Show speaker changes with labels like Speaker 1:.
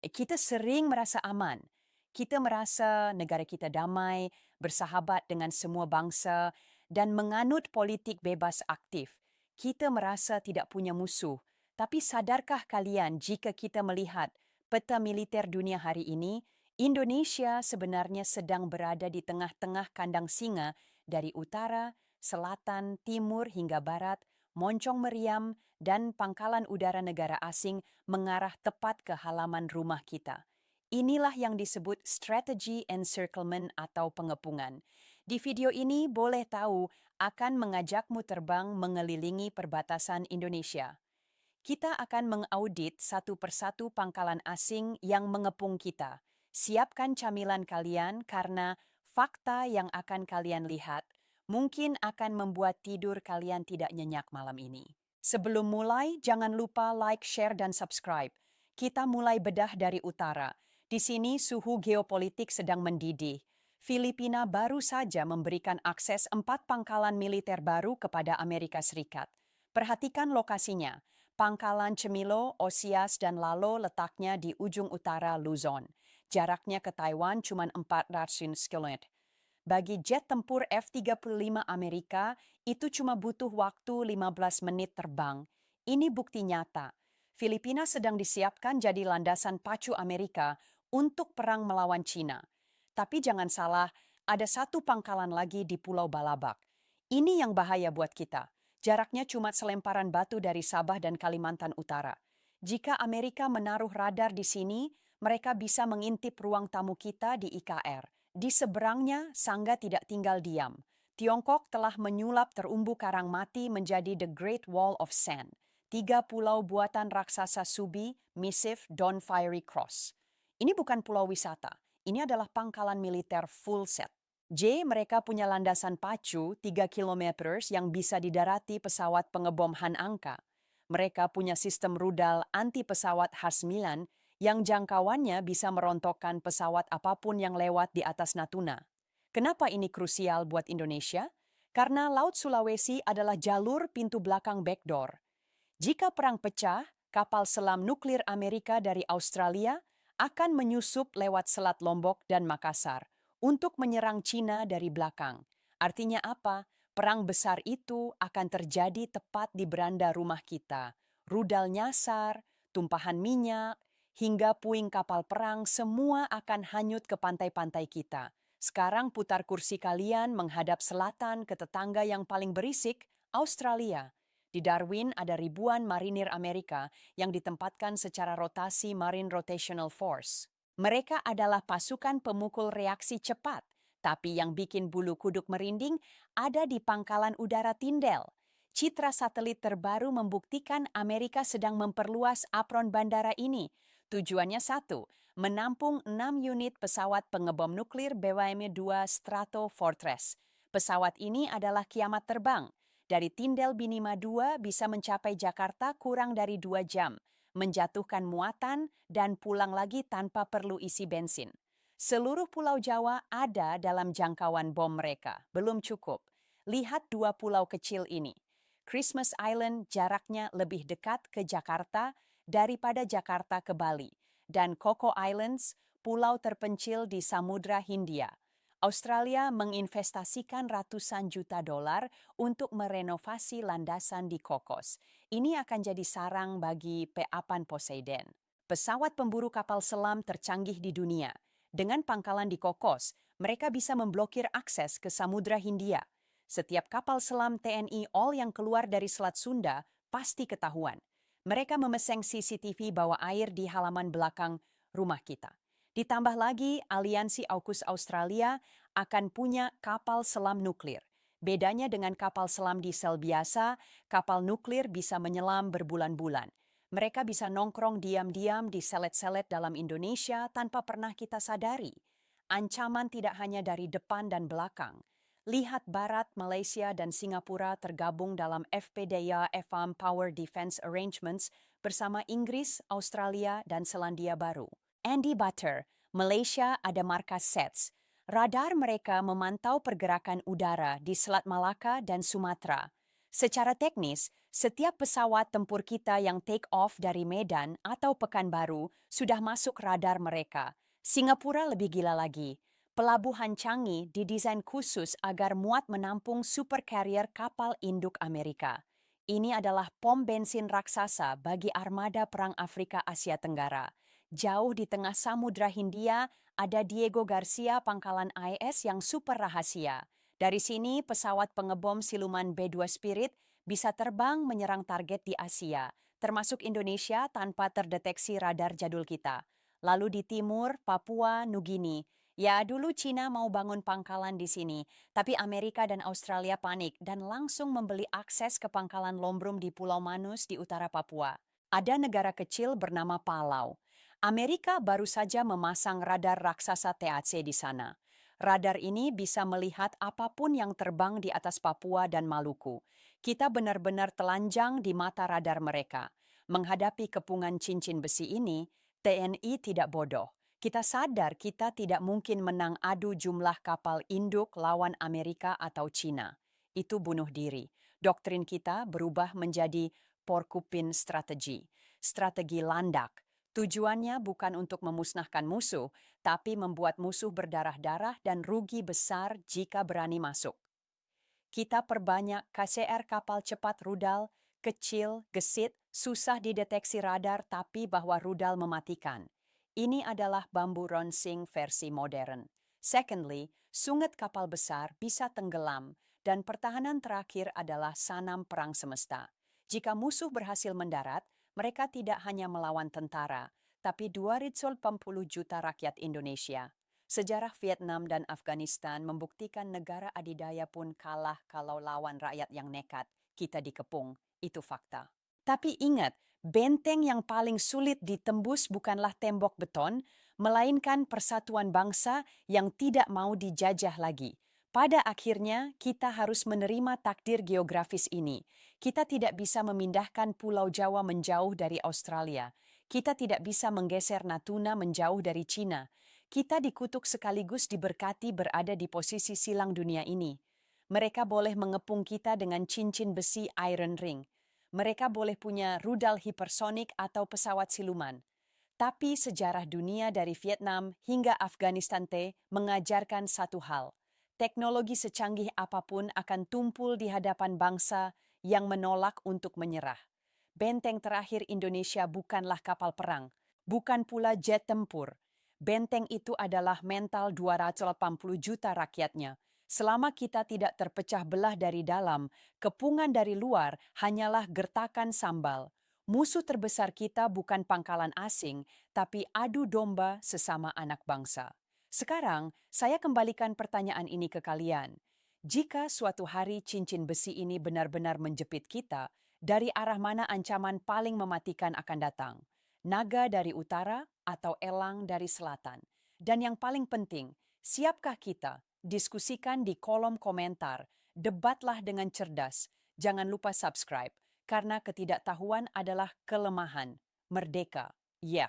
Speaker 1: Kita sering merasa aman. Kita merasa negara kita damai, bersahabat dengan semua bangsa, dan menganut politik bebas aktif. Kita merasa tidak punya musuh. Tapi sadarkah kalian jika kita melihat peta militer dunia hari ini, Indonesia sebenarnya sedang berada di tengah-tengah kandang singa dari utara, selatan, timur hingga barat, moncong meriam, dan pangkalan udara negara asing mengarah tepat ke halaman rumah kita. Inilah yang disebut strategy encirclement atau pengepungan. Di video ini boleh tahu akan mengajakmu terbang mengelilingi perbatasan Indonesia. Kita akan mengaudit satu persatu pangkalan asing yang mengepung kita. Siapkan camilan kalian karena fakta yang akan kalian lihat mungkin akan membuat tidur kalian tidak nyenyak malam ini. Sebelum mulai, jangan lupa like, share, dan subscribe. Kita mulai bedah dari utara. Di sini suhu geopolitik sedang mendidih. Filipina baru saja memberikan akses 4 pangkalan militer baru kepada Amerika Serikat. Perhatikan lokasinya. Pangkalan Cemilo, Osias, dan Lalo letaknya di ujung utara Luzon. Jaraknya ke Taiwan cuma 400 km. Bagi jet tempur F-35 Amerika, itu cuma butuh waktu 15 menit terbang. Ini bukti nyata. Filipina sedang disiapkan jadi landasan pacu Amerika untuk perang melawan Cina. Tapi jangan salah, ada satu pangkalan lagi di Pulau Balabak. Ini yang bahaya buat kita. Jaraknya cuma selemparan batu dari Sabah dan Kalimantan Utara. Jika Amerika menaruh radar di sini, mereka bisa mengintip ruang tamu kita di IKR. Di seberangnya, Sangga tidak tinggal diam. Tiongkok telah menyulap terumbu karang mati menjadi The Great Wall of Sand. 3 pulau buatan raksasa Subi, Misif, Don Fiery Cross. Ini bukan pulau wisata. Ini adalah pangkalan militer full set. Mereka punya landasan pacu 3 km yang bisa didarati pesawat pengebom Han Angka. Mereka punya sistem rudal anti-pesawat H-9 yang jangkauannya bisa merontokkan pesawat apapun yang lewat di atas Natuna. Kenapa ini krusial buat Indonesia? Karena Laut Sulawesi adalah jalur pintu belakang backdoor. Jika perang pecah, kapal selam nuklir Amerika dari Australia akan menyusup lewat Selat Lombok dan Makassar untuk menyerang Cina dari belakang. Artinya apa? Perang besar itu akan terjadi tepat di beranda rumah kita. Rudal nyasar, tumpahan minyak, hingga puing kapal perang semua akan hanyut ke pantai-pantai kita. Sekarang putar kursi kalian menghadap selatan ke tetangga yang paling berisik, Australia. Di Darwin ada ribuan marinir Amerika yang ditempatkan secara rotasi Marine Rotational Force. Mereka adalah pasukan pemukul reaksi cepat, tapi yang bikin bulu kuduk merinding ada di pangkalan udara Tindel. Citra satelit terbaru membuktikan Amerika sedang memperluas apron bandara ini. Tujuannya satu, menampung 6 unit pesawat pengebom nuklir BWM-2 Strato Fortress. Pesawat ini adalah kiamat terbang. Dari Tindel Binima 2 bisa mencapai Jakarta kurang dari 2 jam, menjatuhkan muatan dan pulang lagi tanpa perlu isi bensin. Seluruh Pulau Jawa ada dalam jangkauan bom mereka. Belum cukup. Lihat 2 pulau kecil ini. Christmas Island jaraknya lebih dekat ke Jakarta daripada Jakarta ke Bali. Dan Coco Islands, pulau terpencil di Samudra Hindia. Australia menginvestasikan ratusan juta dolar untuk merenovasi landasan di Kokos. Ini akan jadi sarang bagi peapan Poseidon. Pesawat pemburu kapal selam tercanggih di dunia. Dengan pangkalan di Kokos, mereka bisa memblokir akses ke Samudra Hindia. Setiap kapal selam TNI All yang keluar dari Selat Sunda pasti ketahuan. Mereka memesan CCTV bawah air di halaman belakang rumah kita. Ditambah lagi, aliansi AUKUS Australia akan punya kapal selam nuklir. Bedanya dengan kapal selam diesel biasa, kapal nuklir bisa menyelam berbulan-bulan. Mereka bisa nongkrong diam-diam di selet-selet dalam Indonesia tanpa pernah kita sadari. Ancaman tidak hanya dari depan dan belakang. Lihat Barat, Malaysia, dan Singapura tergabung dalam FPDA EFAM Power Defense Arrangements bersama Inggris, Australia, dan Selandia Baru. Andy Butter, Malaysia ada markas SETS. Radar mereka memantau pergerakan udara di Selat Malaka dan Sumatera. Secara teknis, setiap pesawat tempur kita yang take off dari Medan atau Pekanbaru sudah masuk radar mereka. Singapura lebih gila lagi. Pelabuhan Changi didesain khusus agar muat menampung super carrier kapal induk Amerika. Ini adalah pom bensin raksasa bagi armada perang Afrika Asia Tenggara. Jauh di tengah Samudra Hindia ada Diego Garcia pangkalan IS yang super rahasia. Dari sini, pesawat pengebom siluman B-2 Spirit bisa terbang menyerang target di Asia, termasuk Indonesia tanpa terdeteksi radar jadul kita. Lalu di timur, Papua, Nugini. Ya, dulu Cina mau bangun pangkalan di sini, tapi Amerika dan Australia panik dan langsung membeli akses ke pangkalan Lombrum di Pulau Manus di utara Papua. Ada negara kecil bernama Palau. Amerika baru saja memasang radar raksasa TAC di sana. Radar ini bisa melihat apapun yang terbang di atas Papua dan Maluku. Kita benar-benar telanjang di mata radar mereka. Menghadapi kepungan cincin besi ini, TNI tidak bodoh. Kita sadar kita tidak mungkin menang adu jumlah kapal induk lawan Amerika atau Cina. Itu bunuh diri. Doktrin kita berubah menjadi porcupine strategi. Strategi landak. Tujuannya bukan untuk memusnahkan musuh, tapi membuat musuh berdarah-darah dan rugi besar jika berani masuk. Kita perbanyak KCR kapal cepat rudal, kecil, gesit, susah dideteksi radar tapi bahwa rudal mematikan. Ini adalah bambu ronsing versi modern. Secondly, sunget kapal besar bisa tenggelam dan pertahanan terakhir adalah sanam perang semesta. Jika musuh berhasil mendarat, mereka tidak hanya melawan tentara, tapi 280 juta rakyat Indonesia. Sejarah Vietnam dan Afghanistan membuktikan negara adidaya pun kalah kalau lawan rakyat yang nekat. Kita dikepung, itu fakta. Tapi ingat, benteng yang paling sulit ditembus bukanlah tembok beton, melainkan persatuan bangsa yang tidak mau dijajah lagi. Pada akhirnya, kita harus menerima takdir geografis ini. Kita tidak bisa memindahkan Pulau Jawa menjauh dari Australia. Kita tidak bisa menggeser Natuna menjauh dari Cina. Kita dikutuk sekaligus diberkati berada di posisi silang dunia ini. Mereka boleh mengepung kita dengan cincin besi Iron Ring. Mereka boleh punya rudal hipersonik atau pesawat siluman. Tapi sejarah dunia dari Vietnam hingga Afghanistan mengajarkan satu hal. Teknologi secanggih apapun akan tumpul di hadapan bangsa yang menolak untuk menyerah. Benteng terakhir Indonesia bukanlah kapal perang, bukan pula jet tempur. Benteng itu adalah mental 280 juta rakyatnya. Selama kita tidak terpecah belah dari dalam, kepungan dari luar hanyalah gertakan sambal. Musuh terbesar kita bukan pangkalan asing, tapi adu domba sesama anak bangsa. Sekarang, saya kembalikan pertanyaan ini ke kalian. Jika suatu hari cincin besi ini benar-benar menjepit kita, dari arah mana ancaman paling mematikan akan datang? Naga dari utara atau elang dari selatan? Dan yang paling penting, siapkah kita? Diskusikan di kolom komentar. Debatlah dengan cerdas. Jangan lupa subscribe, karena ketidaktahuan adalah kelemahan. Merdeka, ya.